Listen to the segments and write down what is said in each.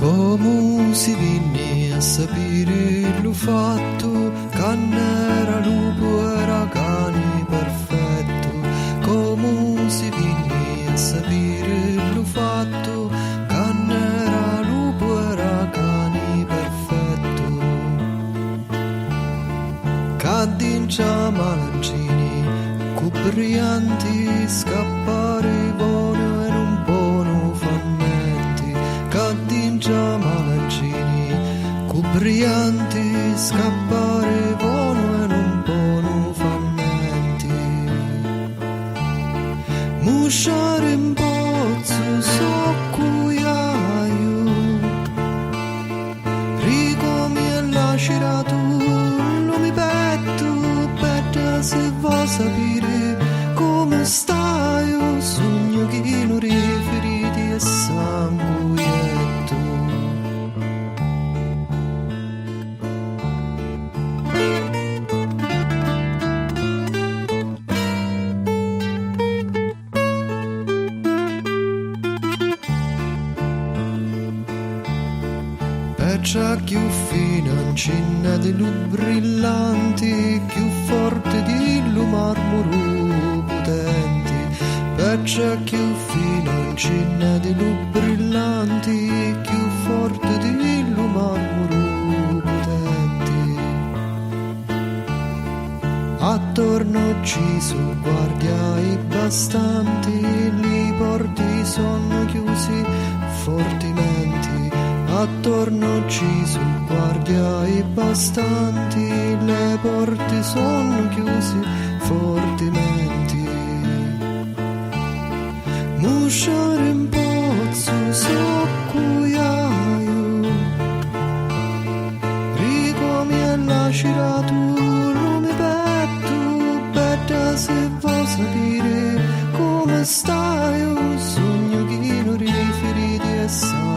Come si vinne a sapere l'ho fatto, cannera lupo era cane perfetto. Come si vinne a sapere l'ho fatto, cannera lupo era cane perfetto. Caddincia malancini, cu brillanti, scappare buono e non buono fannetti. Caddincia malancini, cu brillanti, scappare buono e non buono fannetti. Musciare in pozzo so cuiaio, rico mi è lasciato, non mi petto, petta se vuoi sapere come stai, io sogno che non riferiti e sanguietto. Perciò più financina di lu brillanti, più forte di lu marmoro potenti. Perciò più financina di lu brillanti, più forte di lu marmoro potenti. Attorno ci su guardia i bastanti, li porti sono chiusi fortimenti. Attorno ci su guardia i bastanti, le porte sono chiuse fortimenti. Musciare in pozzo so cuiaio, rico mi è lasciato, non mi petto, betta se vuoi sapere come stai, io sogno che non riferiti e sangue.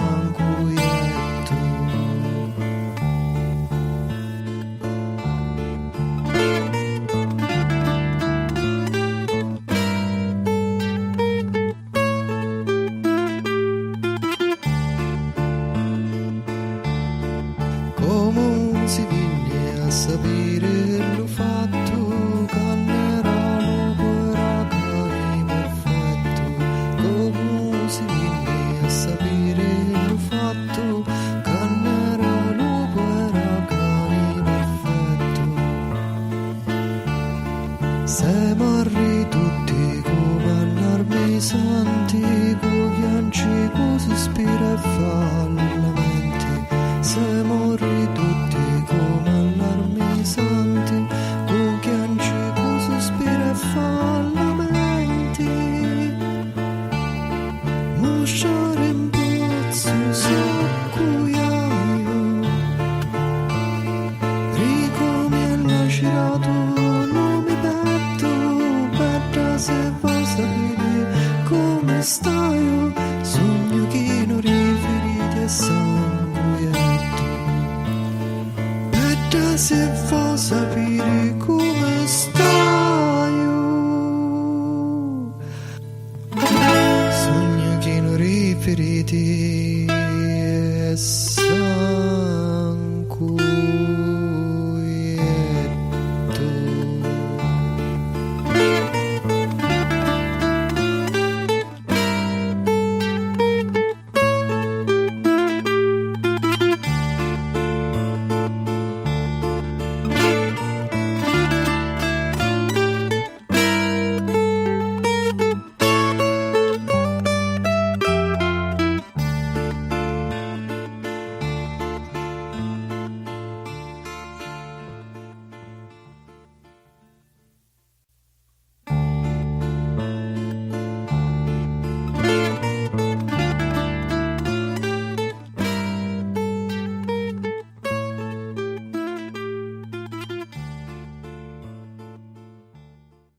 Come si viene a sapere l'ho fatto, cannera lupo era cane perfetto. Come si viene a sapere l'ho fatto, cannera lupo era cane perfetto. Se morri tutti come allarmi santi, con pianci, con sospira e fallamenti. Se morri tutti come allarmi santi, con pianci, con sospira e fallamenti. Musciare in pozzo so cuiaio, rico mi è lasciato, non mi petto, betta se vuoi sapere come stai, sogno che non riferiti e sanguietto. Betta se vuoi sapere come